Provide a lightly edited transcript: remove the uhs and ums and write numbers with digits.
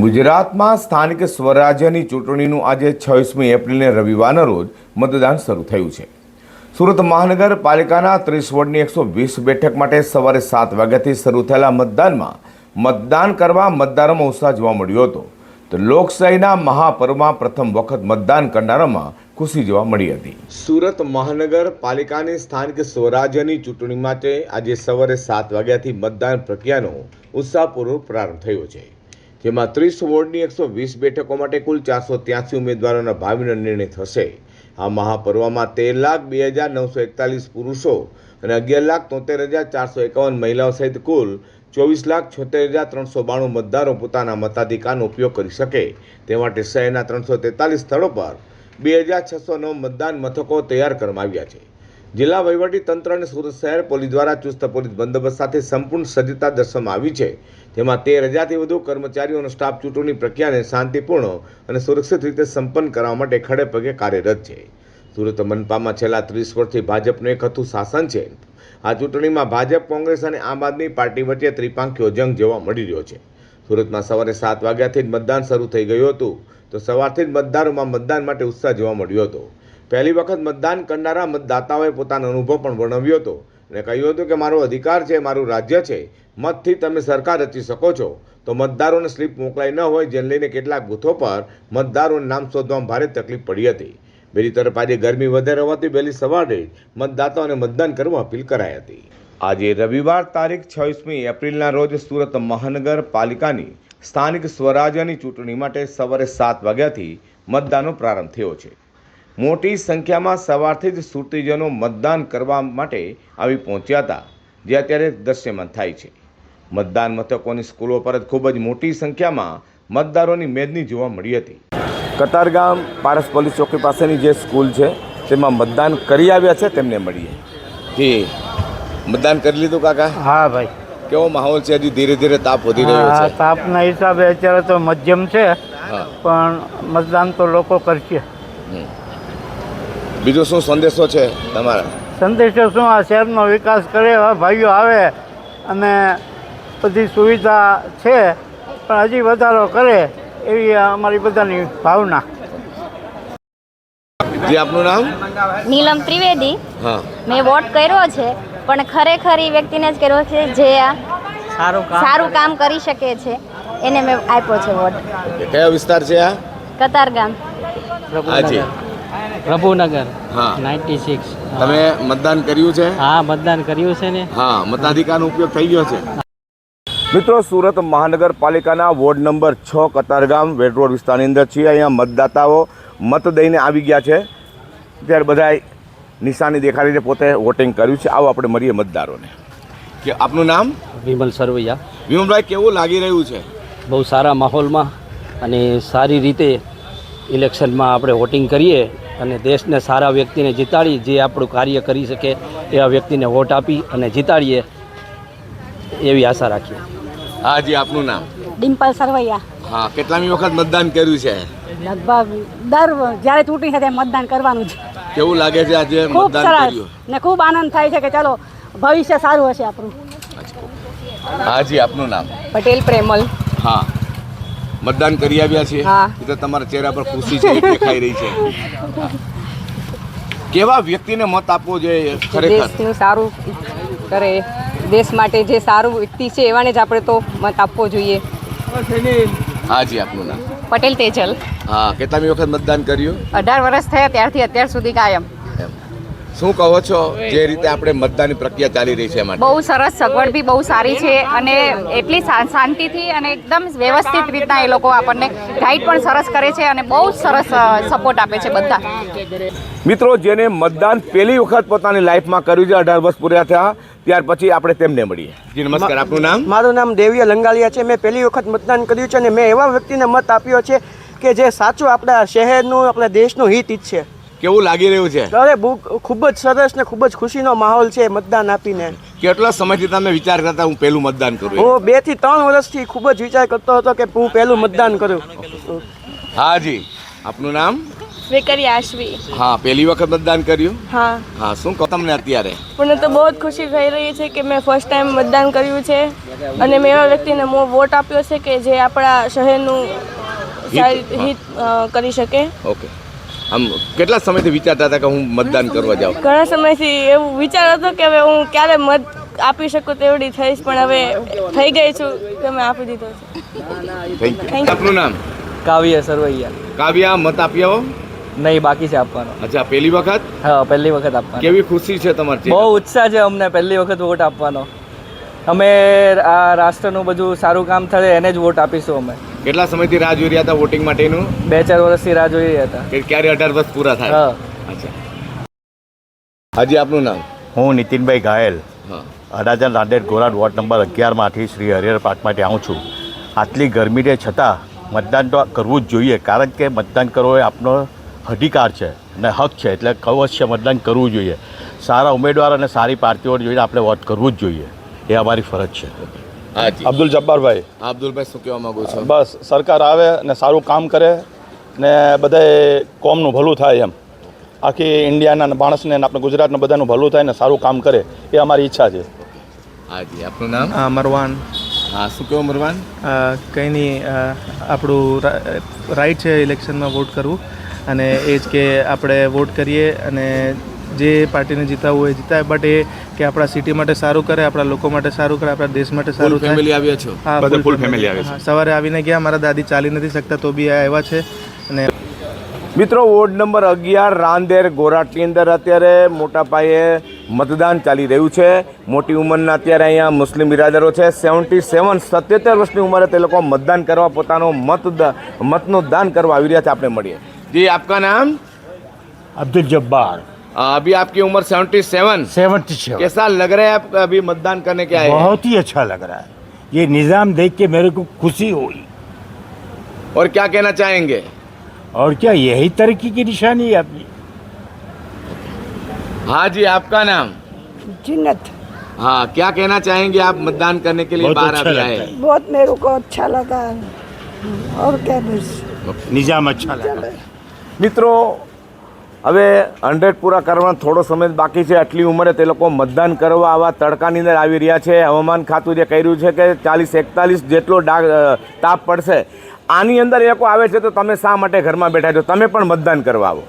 ગુજરાતમાં સ્થાનિક સ્વરાજ્યની ચૂંટણીનું આજે 26મી એપ્રિલને રવિવારના રોજ મતદાન શરૂ થયું છે। સુરત મહાનગરપાલિકાના 30 વોર્ડની 120 બેઠક માટે સવારે 7 વાગ્યાથી શરૂ થયેલા મતદાનમાં મતદાન કરવા મતદારોમાં ઉત્સાહ જોવા મળ્યો હતો। તો લોકશાહીના મહાપર્વમાં પ્રથમ વખત મતદાન કરનારામાં ખુશી જોવા મળી હતી। સુરત મહાનગરપાલિકાની સ્થાનિક સ્વરાજ્યની ચૂંટણી માટે આજે સવારે 7 વાગ્યાથી મતદાન પ્રક્રિયાનો ઉત્સાહપૂર્વક પ્રારંભ થયો છે, જેમાં 30 વોર્ડની 120 બેઠકો માટે કુલ 483 ઉમેદવારોના ભાવિનો નિર્ણય થશે। આ મહાપર્વમાં 13,02,941 પુરુષો અને 11,73,451 મહિલાઓ સહિત કુલ 24,76,392 મતદારો પોતાના મતાધિકારનો ઉપયોગ કરી શકે તે માટે શહેરના 343 સ્થળો પર 2,609 મતદાન મથકો તૈયાર કરવામાં આવ્યા છે। જિલ્લા વહીવટી તંત્ર અને સુરત શહેર પોલીસ દ્વારા ચુસ્ત પોલીસ બંદોબસ્ત સાથે સંપૂર્ણ સજ્જતા દર્શાવવામાં આવી છે, જેમાં 13,000થી વધુ કર્મચારીઓનો સ્ટાફ ચૂંટણી પ્રક્રિયાને શાંતિપૂર્ણ અને સુરક્ષિત રીતે સંપન્ન કરવા માટે ખડે પગે કાર્યરત છે। સુરત મનપામાં છેલ્લા 30 વર્ષથી ભાજપનું એક હતું શાસન છે। આ ચૂંટણીમાં ભાજપ, કોંગ્રેસ અને આમ આદમી પાર્ટી વચ્ચે ત્રિપાંખીયો જંગ જોવા મળી રહ્યો છે। સુરતમાં સવારે 7 વાગ્યાથી જ મતદાન શરૂ થઈ ગયું હતું, તો સવારથી જ મતદારોમાં મતદાન માટે ઉત્સાહ જોવા મળ્યો હતો। પહેલી વખત મતદાન કરનારા મતદાતાઓએ પોતાનો અનુભવ પણ વર્ણવ્યો હતો અને કહ્યું હતું કે મારો અધિકાર છે, મારું રાજ્ય છે, મતથી તમે સરકાર રચી શકો છો। તો મતદારોને સ્લીપ મોકલાઈ ન હોય, જેને લઈને કેટલાક બૂથો પર મતદારોનું નામ શોધવામાં ભારે તકલીફ પડી હતી। બીજી તરફ આજે ગરમી વધારે હોવાથી વહેલી સવારે મતદાતાઓને મતદાન કરવા અપીલ કરાઈ હતી। આજે રવિવાર તારીખ 26મી એપ્રિલના રોજ સુરત મહાનગરપાલિકાની સ્થાનિક સ્વરાજ્યની ચૂંટણી માટે સવારે 7 વાગ્યાથી મતદાનનો પ્રારંભ થયો છે। મોટી સંખ્યામાં સવારથી જ સુરતીજનો મતદાન કરવા માટે આવી પહોંચ્યા હતા, જે અત્યારે દ્રશ્યમાન થાય છે। મતદાન મથકોની સ્કૂલો પર જ ખૂબ જ મોટી સંખ્યામાં મતદારોની મેદની જોવા મળી હતી। કતારગામ પારસ પોલીસ ચોકી પાસેની જે સ્કૂલ છે તેમાં મતદાન કરી આવ્યા છે, તેમને મળીએ। જી, મતદાન કરી લીધું કાકા? હા ભાઈ। કેવો માહોલ છે? હજી ધીરે ધીરે તાપ વધી રહ્યો છે? તાપના હિસાબે અત્યારે તો મધ્યમ છે, પણ મતદાન તો લોકો કરશે। બીજો શું સંદેશો છે તમારા? સંદેશો શું, આ શહેરનો વિકાસ કરે, ભાઈઓ આવે અને બધી સુવિધા છે, પણ હજી વધારો કરે એવી અમારી બધાની ભાવના। જી, આપનું નામ? નીલમ ત્રિવેદી। હા, મેં વોટ કર્યો છે, પણ ખરેખર એ વ્યક્તિને જ કર્યો છે જે સારું કામ કરી શકે છે, એને મેં આપ્યો છે વોટ। કયો વિસ્તાર છે આ? કતારગામ, હાજી, પ્રભુનગર। હા, 96। તમે મતદાન કર્યું છે? હા, મતદાન કર્યું છે ને। હા, મતાધિકારનો ઉપયોગ થઈ ગયો છે? મિત્રો, સુરત મહાનગરપાલિકાના વોર્ડ નંબર 6 કતારગામ વેડ રોડ વિસ્તારની અંદર છીએ। અહીંયા મતદાતાઓ મત દઈને આવી ગયા છે, ત્યારે બધાએ નિશાની દેખાડીને પોતે વોટિંગ કર્યું છે। આવો આપણે મળીએ મતદારોને। કે આપનું નામ? વિમલ સરવૈયા। વિમલભાઈ, કેવું લાગી રહ્યું છે? બહુ સારા માહોલમાં અને સારી રીતે ઇલેક્શનમાં આપણે વોટિંગ કરીએ અને દેશને સારા વ્યક્તિને જીતાડી, જે આપણું કાર્ય કરી શકે એવા વ્યક્તિને વોટ આપી અને જીતાડીએ એવી આશા રાખીએ। હા જી, આપનું નામ? ડિમ્પલ સરવૈયા। હા, કેટલામી વખત મતદાન કર્યું છે? લગભગ જ્યારે ચૂંટણી થાય ત્યારે મતદાન કરવાનું છે। કેવું લાગે છે આજે ખૂબ મતદાન સરસ કર્યું? ને ખૂબ આનંદ થાય છે કે ચલો ભવિષ્ય સારું હશે આપણું। હા જી, આપનું નામ? પટેલ પ્રેમલ। હા, મતદાન કરી આવ્યા છે? હા। એ તો તમારા ચહેરા પર ખુશી છે, દેખાઈ રહી છે। કેવા વ્યક્તિને મત આપવો જોઈએ ખરેખર? દેશનું સારું કરે, દેશ માટે જે સારું વ્યક્તિ છે એવાને જ આપણે તો મત આપવો જોઈએ। હા જી, આપનું નામ? પટેલ તેજલ। હા, કેટલામી વખત મતદાન કર્યું? 18 વર્ષ થયા ત્યારથી અત્યાર સુધી કાયમ। શું કહો છો, જે રીતે આપણે મતદાનની પ્રક્રિયા ચાલી રહી છે એમાં? બહુ સરસ, સગવડ બી બહુ સારી છે અને એટલી શાંતિથી અને એકદમ વ્યવસ્થિત રીતના એ લોકો આપણને ગાઈડ પણ સરસ કરે છે અને બહુ સરસ સપોર્ટ આપે છે બધા। મિત્રો, જેને મતદાન પહેલી વખત પોતાની લાઈફમાં કર્યું છે, 18 વર્ષ પૂર્યા થયા ત્યાર પછી આપણે તેમને મળીએ। જી નમસ્કાર, આપનું નામ? મારું નામ દેવીય લંગાલિયા છે। મેં પહેલી વખત મતદાન કર્યું છે અને મેં એવા વ્યક્તિને મત આપ્યો છે કે જે સાચું આપણા શહેરનું, આપણા દેશનું હિત ઈચ્છે। કેવું લાગી રહ્યું છે? અરે ખૂબ જ સરસ ને ખૂબ જ ખુશીનો માહોલ છે મતદાન આપીને। કેટલા સમયથી તમે વિચાર કરતા હું પહેલું મતદાન કરું? હું 2 થી 3 વર્ષથી ખૂબ જ વિચાર કરતો હતો કે હું પહેલું મતદાન કરું। હા જી, આપનું નામ? વેકરી આશવી. હા, પહેલી વખત મતદાન કર્યું? હા, હા, શું કહો તમને અત્યારે? મને તો બહુ જ ખુશી થઈ રહી છે કે મેં ફર્સ્ટ ટાઈમ મતદાન કર્યું છે અને મેં એવા વ્યક્તિને વોટ આપ્યો છે કે જે આપણા શહેરનું સારી હિત કરી શકે. ઓકે. આમ કેટલા સમયથી વિચારતા હતા કે હું મતદાન કરવા જાઉં? ઘણા સમયથી એવું વિચાર હતો કે હવે હું ક્યારે મત આપી શકું તેવડી થઈશ, પણ હવે થઈ ગઈ છું કે મેં આપી દીધો છે. Thank you. આપનું નામ? કાવ્ય સરવૈયા. કાવ્યા, મત આપ્યો? નહીં, બાકી છે આપવાનો. અચ્છા, પહેલી વખત? હા, પહેલી વખત આપવાનો. કેવી ખુશી છે તમારી? બહુ ઉત્સાહ છે અમને પહેલી વખત વોટ આપવાનો. અમે આ રાષ્ટ્રનું બધું સારું કામ થાય એને જ વોટ આપીશું અમે. કેટલા સમયથી રાહ જોઈ રહ્યા હતા વોટિંગ માટેનું? 2-4 વર્ષથી રાહ જોઈ રહ્યા હતા કે ક્યારે 18 વર્ષ પૂરા થાય? હા. અચ્છા. હાજી, આપનું નામ? હું નીતિનભાઈ ઘાયલ, હા. અડાજણ રાંદેર ગોરાડ વોર્ડ નંબર 11માંથી શ્રી હરિહર પાર્ક માટે આવું છું. આટલી ગરમીને છતાં મતદાન તો કરવું જ જોઈએ, કારણ કે મતદાન કરવો એ આપનો અધિકાર છે અને હક છે, એટલે અવશ્ય મતદાન કરવું જોઈએ. સારા ઉમેદવાર અને સારી પાર્ટીઓ જોઈને આપણે વોટ કરવું જ જોઈએ, એ અમારી ફરજ છે. હાજી. અબ્દુલ જબ્બારભાઈ. અબ્દુલભાઈ, શું કહેવા માંગો છો? બસ સરકાર આવે ને સારું કામ કરે ને બધાય કોમનું ભલું થાય એમ. આખી ઇન્ડિયાના માણસને ને આપણે ગુજરાતના બધાનું ભલું થાય ને સારું કામ કરે એ અમારી ઈચ્છા છે. હાજી, આપનું નામ? મરવાન. હા, શું કહો મરવાન? કંઈ નહીં, આપણું રાઈટ છે ઇલેક્શનમાં વોટ કરવું, અને એ જ કે આપણે વોટ કરીએ અને જે પાર્ટીને જીતાવવું હોય જીતાય, બટ એ કે આપણા સિટી માટે સારું કરે, આપણા લોકો માટે સારું કરે, આપણા દેશ માટે સારું થાય. ફેમિલી આવ્યા છો? હા, ફૂલ ફેમિલી આવે છે. સવારે આવીને ગયા, મારા દાદી ચાલી નથી શકતા તો બી આવ્યા છે. અને મિત્રો, વોર્ડ નંબર 11 રાંદેર ગોરાટની અંદર અત્યારે મોટા પાયે મતદાન ચાલી રહ્યું છે. મોટી ઉંમરના અત્યારે અહીંયા મુસ્લિમ બિરાદરો છે. 77 વર્ષની ઉંમરે તે લોકો મતદાન કરવા, પોતાનો મતનું દાન કરવા આવી રહ્યા છે. આપણે મળીએ. જી, આપકા નામ? अब्दुल जब्बार. अभी आपकी उम्र 77 कैसा लग रहा है आप अभी मतदान करने के आए? बहुत ही अच्छा लग रहा है. ये निज़ाम देख के मेरे को खुशी हुई. और क्या कहना चाहेंगे? और क्या यही तरक्की की निशानी है अपनी. हाँ जी, आपका नाम? जिन्नत. हाँ, क्या कहना चाहेंगे आप मतदान करने के लिए बाहर अभी आए? बहुत मेरे को अच्छा लगा और क्या बस निज़ाम अच्छा लगा. મિત્રો, હવે 100 પૂરા કરવાનો થોડો સમય બાકી છે. આટલી ઉંમરે તે લોકો મતદાન કરવા આવા તડકાની અંદર આવી રહ્યા છે. હવામાન ખાતું જે કહી રહ્યું છે કે 40-41 જેટલો તાપ પડશે. આની અંદર એ લોકો આવે છે તો તમે શા માટે ઘરમાં બેઠા છો? તમે પણ મતદાન કરવા આવો.